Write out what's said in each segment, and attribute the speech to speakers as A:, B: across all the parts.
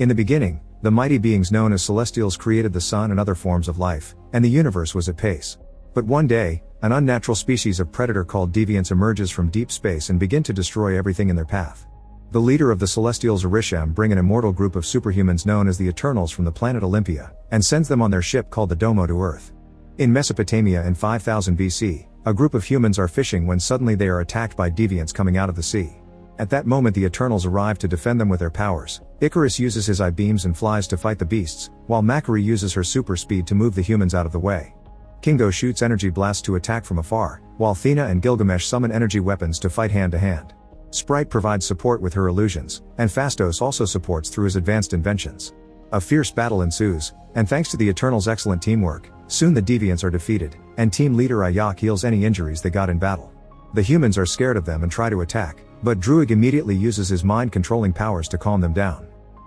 A: In the beginning, the mighty beings known as Celestials created the sun and other forms of life, and the universe was at pace. But one day, an unnatural species of predator called deviance emerges from deep space and begin to destroy everything in their path. The leader of the Celestials, Arishem, bring an immortal group of superhumans known as the Eternals from the planet Olympia, and sends them on their ship called the Domo to Earth. In Mesopotamia in 5000 BC, a group of humans are fishing when suddenly they are attacked by deviants coming out of the sea. At that moment the Eternals arrive to defend them with their powers. Icarus uses his eye beams and flies to fight the beasts, while Makari uses her super speed to move the humans out of the way. Kingo shoots energy blasts to attack from afar, while Thena and Gilgamesh summon energy weapons to fight hand to hand. Sprite provides support with her illusions, and Phastos also supports through his advanced inventions. A fierce battle ensues, and thanks to the Eternals' excellent teamwork, soon the deviants are defeated, and team leader Ayak heals any injuries they got in battle. The humans are scared of them and try to attack, but Druig immediately uses his mind-controlling powers to calm them down.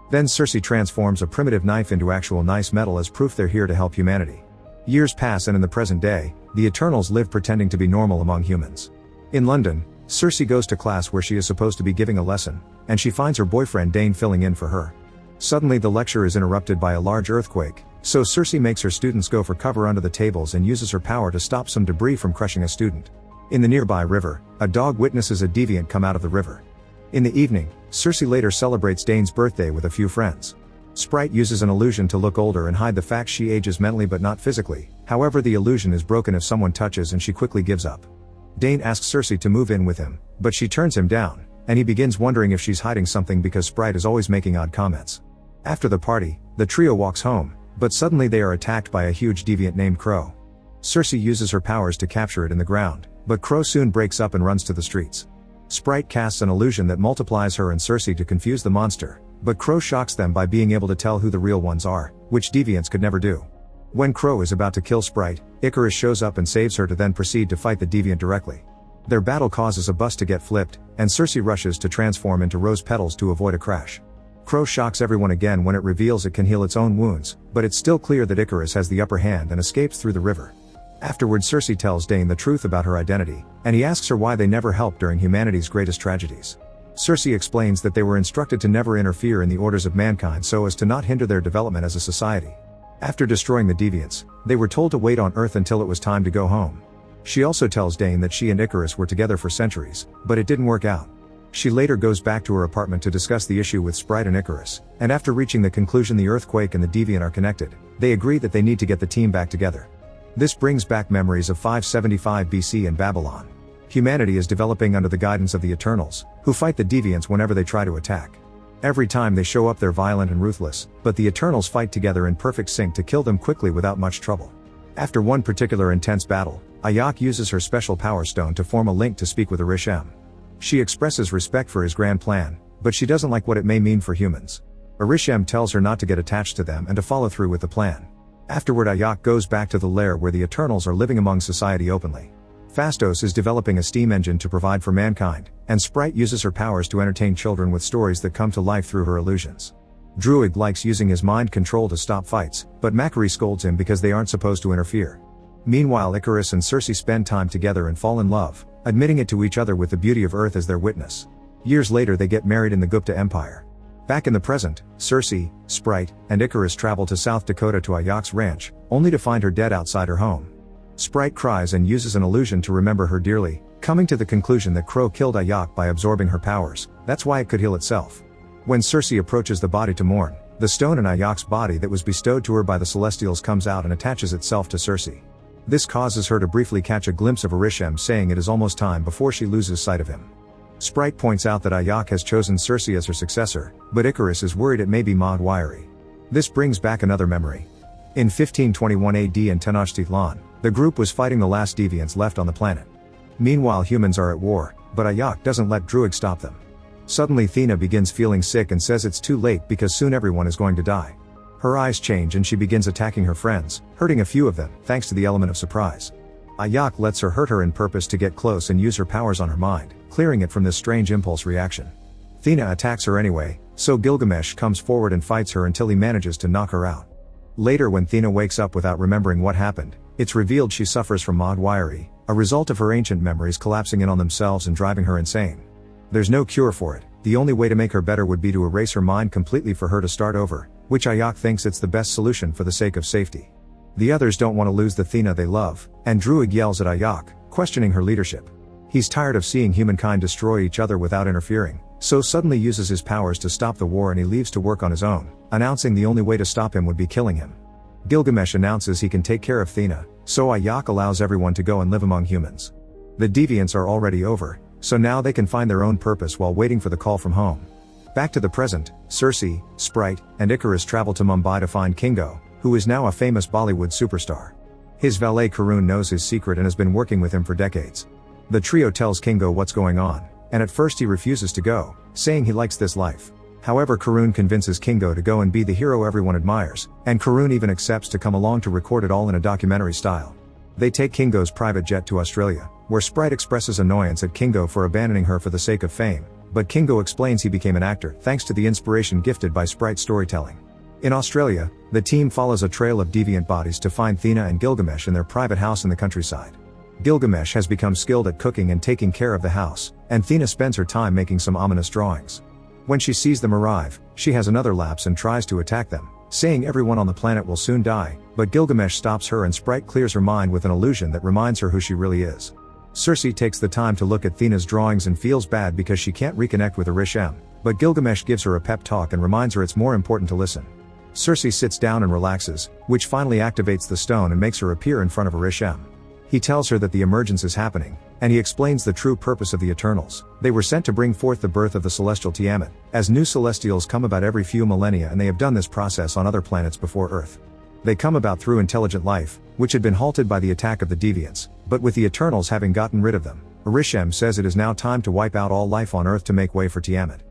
A: Then Circe transforms a primitive knife into actual nice metal as proof they're here to help humanity. Years pass and in the present day, the Eternals live pretending to be normal among humans. In London, Circe goes to class where she is supposed to be giving a lesson, and she finds her boyfriend Dane filling in for her. Suddenly the lecture is interrupted by a large earthquake, so Circe makes her students go for cover under the tables and uses her power to stop some debris from crushing a student. In the nearby river, a dog witnesses a deviant come out of the river. In the evening, Circe later celebrates Dane's birthday with a few friends. Sprite uses an illusion to look older and hide the fact she ages mentally but not physically, however the illusion is broken if someone touches and she quickly gives up. Dane asks Circe to move in with him, but she turns him down, and he begins wondering if she's hiding something because Sprite is always making odd comments. After the party, the trio walks home, but suddenly they are attacked by a huge deviant named Crow. Circe uses her powers to capture it in the ground, but Crow soon breaks up and runs to the streets. Sprite casts an illusion that multiplies her and Circe to confuse the monster, but Crow shocks them by being able to tell who the real ones are, which deviants could never do. When Crow is about to kill Sprite, Icarus shows up and saves her to then proceed to fight the deviant directly. Their battle causes a bus to get flipped, and Circe rushes to transform into rose petals to avoid a crash. Crow shocks everyone again when it reveals it can heal its own wounds, but it's still clear that Icarus has the upper hand and escapes through the river. Afterwards Circe tells Dane the truth about her identity, and he asks her why they never helped during humanity's greatest tragedies. Circe explains that they were instructed to never interfere in the orders of mankind so as to not hinder their development as a society. After destroying the deviants, they were told to wait on Earth until it was time to go home. She also tells Dane that she and Icarus were together for centuries, but it didn't work out. She later goes back to her apartment to discuss the issue with Sprite and Icarus, and after reaching the conclusion the earthquake and the deviant are connected, they agree that they need to get the team back together. This brings back memories of 575 BC in Babylon. Humanity is developing under the guidance of the Eternals, who fight the deviants whenever they try to attack. Every time they show up they're violent and ruthless, but the Eternals fight together in perfect sync to kill them quickly without much trouble. After one particular intense battle, Ayak uses her special power stone to form a link to speak with Arishem. She expresses respect for his grand plan, but she doesn't like what it may mean for humans. Arishem tells her not to get attached to them and to follow through with the plan. Afterward Ayak goes back to the lair where the Eternals are living among society openly. Phastos is developing a steam engine to provide for mankind, and Sprite uses her powers to entertain children with stories that come to life through her illusions. Druig likes using his mind control to stop fights, but Makari scolds him because they aren't supposed to interfere. Meanwhile Icarus and Circe spend time together and fall in love, admitting it to each other with the beauty of Earth as their witness. Years later they get married in the Gupta Empire. Back in the present, Circe, Sprite, and Icarus travel to South Dakota to Ayak's ranch, only to find her dead outside her home. Sprite cries and uses an illusion to remember her dearly, coming to the conclusion that Crow killed Ayak by absorbing her powers, that's why it could heal itself. When Circe approaches the body to mourn, the stone in Ayak's body that was bestowed to her by the Celestials comes out and attaches itself to Circe. This causes her to briefly catch a glimpse of Arishem saying it is almost time before she loses sight of him. Sprite points out that Ayak has chosen Circe as her successor, but Icarus is worried it may be Maud-Wairi. This brings back another memory. In 1521 AD in Tenochtitlan, the group was fighting the last deviants left on the planet. Meanwhile humans are at war, but Ayak doesn't let Druig stop them. Suddenly Thena begins feeling sick and says it's too late because soon everyone is going to die. Her eyes change and she begins attacking her friends, hurting a few of them, thanks to the element of surprise. Ayak lets her hurt her in purpose to get close and use her powers on her mind, clearing it from this strange impulse reaction. Thena attacks her anyway, so Gilgamesh comes forward and fights her until he manages to knock her out. Later when Thena wakes up without remembering what happened, it's revealed she suffers from Maud-Wairi, a result of her ancient memories collapsing in on themselves and driving her insane. There's no cure for it, The only way to make her better would be to erase her mind completely for her to start over, which Ayak thinks it's the best solution for the sake of safety. The others don't want to lose the Thena they love, and Druig yells at Ayak, questioning her leadership. He's tired of seeing humankind destroy each other without interfering, so suddenly uses his powers to stop the war and he leaves to work on his own, announcing the only way to stop him would be killing him. Gilgamesh announces he can take care of Thena, so Ayak allows everyone to go and live among humans. The deviants are already over, so now they can find their own purpose while waiting for the call from home. Back to the present, Circe, Sprite, and Icarus travel to Mumbai to find Kingo, who is now a famous Bollywood superstar. His valet Karun knows his secret and has been working with him for decades. The trio tells Kingo what's going on, and at first he refuses to go, saying he likes this life. However, Karun convinces Kingo to go and be the hero everyone admires, and Karun even accepts to come along to record it all in a documentary style. They take Kingo's private jet to Australia, where Sprite expresses annoyance at Kingo for abandoning her for the sake of fame, but Kingo explains he became an actor thanks to the inspiration gifted by Sprite's storytelling. In Australia, the team follows a trail of deviant bodies to find Thena and Gilgamesh in their private house in the countryside. Gilgamesh has become skilled at cooking and taking care of the house, and Thena spends her time making some ominous drawings. When she sees them arrive, she has another lapse and tries to attack them, saying everyone on the planet will soon die, but Gilgamesh stops her and Sprite clears her mind with an illusion that reminds her who she really is. Circe takes the time to look at Thena's drawings and feels bad because she can't reconnect with Arishem, but Gilgamesh gives her a pep talk and reminds her it's more important to listen. Circe sits down and relaxes, which finally activates the stone and makes her appear in front of Arishem. He tells her that the emergence is happening, and he explains the true purpose of the Eternals. They were sent to bring forth the birth of the celestial Tiamat, as new celestials come about every few millennia, and they have done this process on other planets before Earth. They come about through intelligent life, which had been halted by the attack of the deviants, but with the Eternals having gotten rid of them, Arishem says it is now time to wipe out all life on Earth to make way for Tiamat.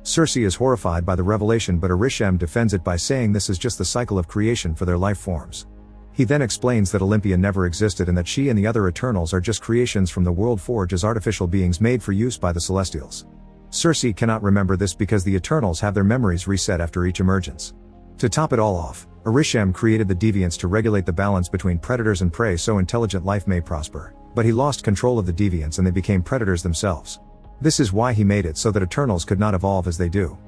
A: Circe is horrified by the revelation, but Arishem defends it by saying this is just the cycle of creation for their life forms. He then explains that Olympia never existed and that she and the other Eternals are just creations from the world forge as artificial beings made for use by the Celestials. Circe cannot remember this because the Eternals have their memories reset after each emergence. To top it all off, Arishem created the deviants to regulate the balance between predators and prey so intelligent life may prosper, but he lost control of the deviants and they became predators themselves. This is why he made it so that Eternals could not evolve as they do.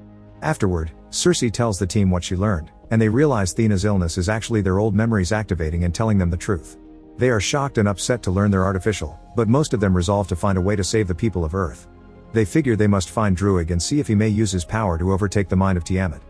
A: Afterward, Circe tells the team what she learned, and they realize Thena's illness is actually their old memories activating and telling them the truth. They are shocked and upset to learn they're artificial, but most of them resolve to find a way to save the people of Earth. They figure they must find Druig and see if he may use his power to overtake the mind of Tiamat.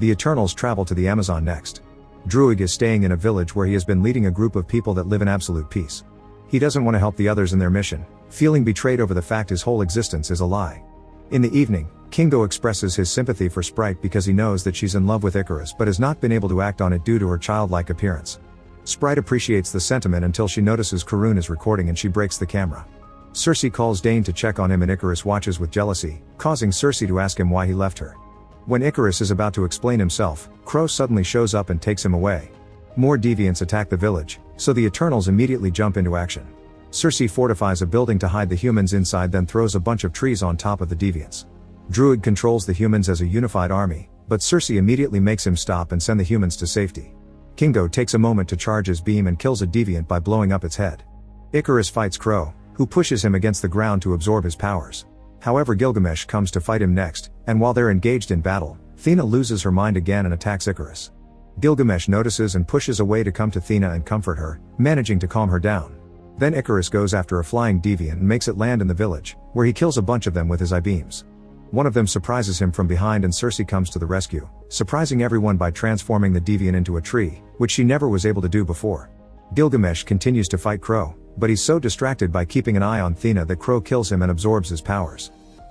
A: The Eternals travel to the Amazon next. Druig is staying in a village where he has been leading a group of people that live in absolute peace. He doesn't want to help the others in their mission, feeling betrayed over the fact his whole existence is a lie. In the evening, Kingo expresses his sympathy for Sprite because he knows that she's in love with Icarus but has not been able to act on it due to her childlike appearance. Sprite appreciates the sentiment until she notices Karun is recording and she breaks the camera. Circe calls Dane to check on him and Icarus watches with jealousy, causing Circe to ask him why he left her. When Icarus is about to explain himself, Crow suddenly shows up and takes him away. More deviants attack the village, so the Eternals immediately jump into action. Circe fortifies a building to hide the humans inside, then throws a bunch of trees on top of the deviants. Druig controls the humans as a unified army, but Circe immediately makes him stop and send the humans to safety. Kingo takes a moment to charge his beam and kills a deviant by blowing up its head. Icarus fights Crow, who pushes him against the ground to absorb his powers. However, Gilgamesh comes to fight him next, and while they're engaged in battle, Thena loses her mind again and attacks Icarus. Gilgamesh notices and pushes away to come to Thena and comfort her, managing to calm her down. Then Icarus goes after a flying deviant and makes it land in the village, where he kills a bunch of them with his I-beams. One of them surprises him from behind and Circe comes to the rescue, surprising everyone by transforming the deviant into a tree, which she never was able to do before. Gilgamesh continues to fight Crow, but he's so distracted by keeping an eye on Thena that Crow kills him and absorbs his powers.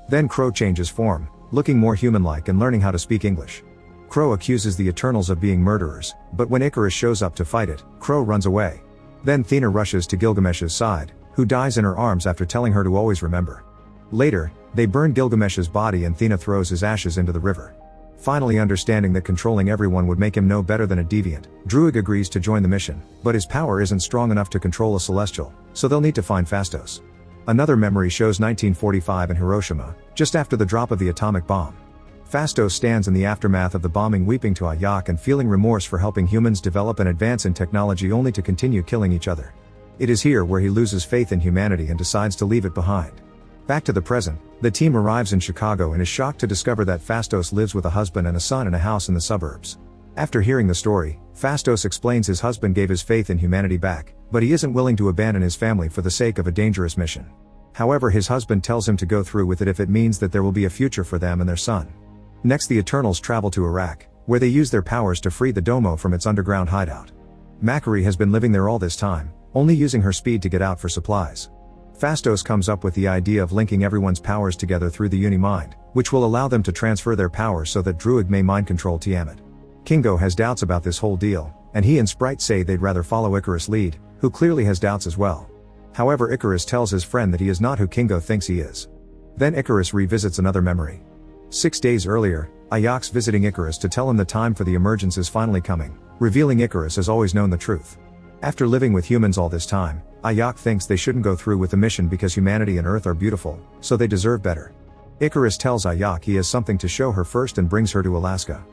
A: Then Crow changes form, looking more human-like and learning how to speak English. Crow accuses the Eternals of being murderers, but when Icarus shows up to fight it, Crow runs away. Then Thena rushes to Gilgamesh's side, who dies in her arms after telling her to always remember. Later, they burn Gilgamesh's body and Thena throws his ashes into the river. Finally understanding that controlling everyone would make him no better than a deviant, Druig agrees to join the mission, but his power isn't strong enough to control a celestial, so they'll need to find Phastos. Another memory shows 1945 in Hiroshima, just after the drop of the atomic bomb. Phastos stands in the aftermath of the bombing weeping to Ayak and feeling remorse for helping humans develop and advance in technology only to continue killing each other. It is here where he loses faith in humanity and decides to leave it behind. Back to the present, the team arrives in Chicago and is shocked to discover that Fastos lives with a husband and a son in a house in the suburbs. After hearing the story, Fastos explains his husband gave his faith in humanity back, but he isn't willing to abandon his family for the sake of a dangerous mission. However, his husband tells him to go through with it if it means that there will be a future for them and their son. Next, the Eternals travel to Iraq, where they use their powers to free the Domo from its underground hideout. Makari has been living there all this time, only using her speed to get out for supplies. Fastos comes up with the idea of linking everyone's powers together through the Unimind, which will allow them to transfer their powers so that Druig may mind control Tiamat. Kingo has doubts about this whole deal, and he and Sprite say they'd rather follow Icarus' lead, who clearly has doubts as well. However, Icarus tells his friend that he is not who Kingo thinks he is. Then Icarus revisits another memory. 6 days earlier, Ayak's visiting Icarus to tell him the time for the emergence is finally coming, revealing Icarus has always known the truth. After living with humans all this time, Ayak thinks they shouldn't go through with the mission because humanity and Earth are beautiful, so they deserve better. Icarus tells Ayak he has something to show her first and brings her to Alaska.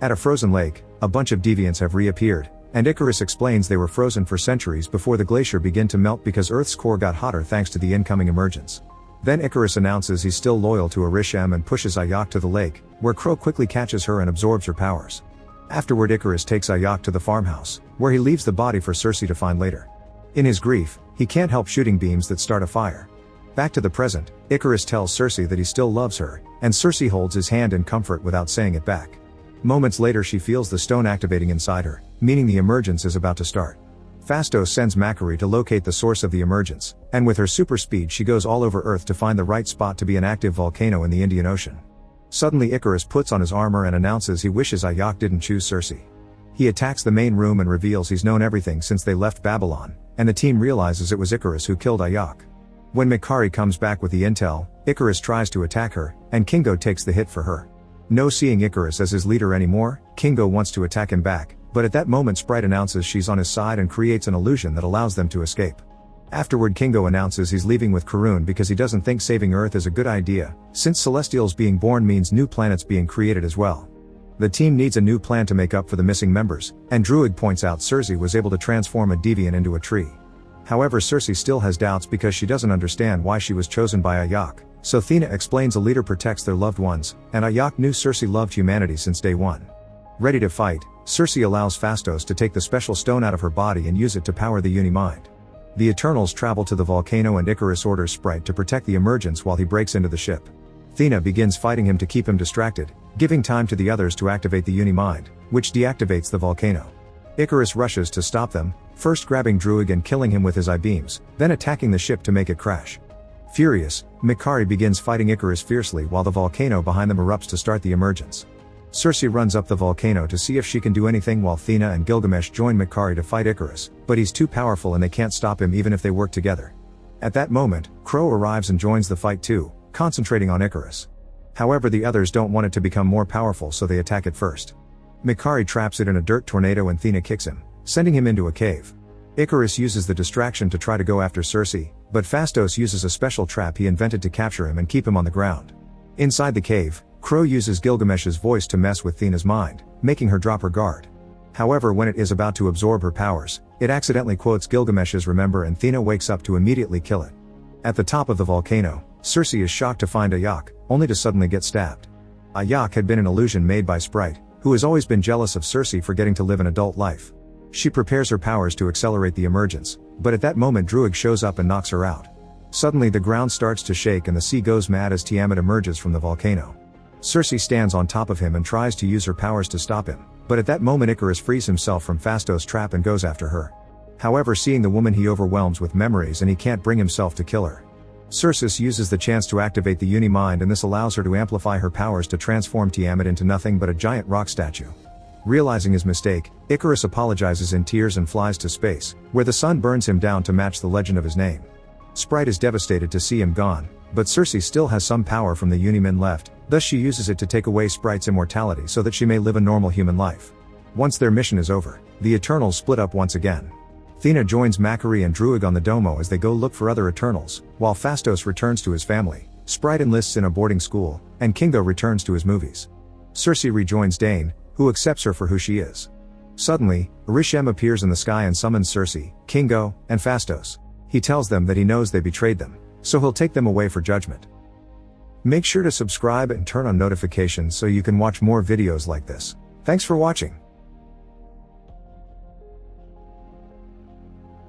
A: At a frozen lake, a bunch of deviants have reappeared, and Icarus explains they were frozen for centuries before the glacier began to melt because Earth's core got hotter thanks to the incoming emergence. Then Icarus announces he's still loyal to Arishem and pushes Ayak to the lake, where Crow quickly catches her and absorbs her powers. Afterward, Icarus takes Ayak to the farmhouse, where he leaves the body for Cersei to find later. In his grief, he can't help shooting beams that start a fire. Back to the present, Icarus tells Cersei that he still loves her, and Cersei holds his hand in comfort without saying it back. Moments later, she feels the stone activating inside her, meaning the emergence is about to start. Fastos sends Makari to locate the source of the emergence, and with her super speed she goes all over Earth to find the right spot to be an active volcano in the Indian Ocean. Suddenly Icarus puts on his armor and announces he wishes Ayak didn't choose Cersei. He attacks the main room and reveals he's known everything since they left Babylon, and the team realizes it was Icarus who killed Ayak. When Makari comes back with the intel, Icarus tries to attack her, and Kingo takes the hit for her. No seeing Icarus as his leader anymore, Kingo wants to attack him back, but at that moment Sprite announces she's on his side and creates an illusion that allows them to escape. Afterward, Kingo announces he's leaving with Karun because he doesn't think saving Earth is a good idea, since Celestials being born means new planets being created as well. The team needs a new plan to make up for the missing members, and Druig points out Cersei was able to transform a deviant into a tree. However, Cersei still has doubts because she doesn't understand why she was chosen by Ayak, so Thena explains a leader protects their loved ones, and Ayak knew Cersei loved humanity since day one. Ready to fight, Cersei allows Fastos to take the special stone out of her body and use it to power the Unimind. The Eternals travel to the volcano and Icarus orders Sprite to protect the emergence while he breaks into the ship. Thena begins fighting him to keep him distracted, giving time to the others to activate the Unimind, which deactivates the volcano. Icarus rushes to stop them, first grabbing Druig and killing him with his eye-beams, then attacking the ship to make it crash. Furious, Makari begins fighting Icarus fiercely while the volcano behind them erupts to start the emergence. Cersei runs up the volcano to see if she can do anything while Thena and Gilgamesh join Makari to fight Icarus, but he's too powerful and they can't stop him even if they work together. At that moment, Crow arrives and joins the fight too, concentrating on Icarus. However, the others don't want it to become more powerful, so they attack it first. Makari traps it in a dirt tornado and Thena kicks him, sending him into a cave. Icarus uses the distraction to try to go after Cersei, but Fastos uses a special trap he invented to capture him and keep him on the ground. Inside the cave, Crow uses Gilgamesh's voice to mess with Thena's mind, making her drop her guard. However, when it is about to absorb her powers, it accidentally quotes Gilgamesh's remember and Thena wakes up to immediately kill it. At the top of the volcano, Cersei is shocked to find Ayak, only to suddenly get stabbed. Ayak had been an illusion made by Sprite, who has always been jealous of Cersei for getting to live an adult life. She prepares her powers to accelerate the emergence, but at that moment Druig shows up and knocks her out. Suddenly the ground starts to shake and the sea goes mad as Tiamat emerges from the volcano. Cersei stands on top of him and tries to use her powers to stop him, but at that moment Icarus frees himself from Fastos' trap and goes after her. However, seeing the woman he overwhelms with memories and he can't bring himself to kill her. Cersei uses the chance to activate the Unimind and this allows her to amplify her powers to transform Tiamat into nothing but a giant rock statue. Realizing his mistake, Icarus apologizes in tears and flies to space, where the sun burns him down to match the legend of his name. Sprite is devastated to see him gone, but Cersei still has some power from the Unimind left, thus she uses it to take away Sprite's immortality so that she may live a normal human life. Once their mission is over, the Eternals split up once again. Thena joins Makari and Druig on the Domo as they go look for other Eternals, while Fastos returns to his family, Sprite enlists in a boarding school, and Kingo returns to his movies. Cersei rejoins Dane, who accepts her for who she is. Suddenly, Arishem appears in the sky and summons Cersei, Kingo, and Fastos. He tells them that he knows they betrayed them, so he'll take them away for judgment. Make sure to subscribe and turn on notifications so you can watch more videos like this. Thanks for watching.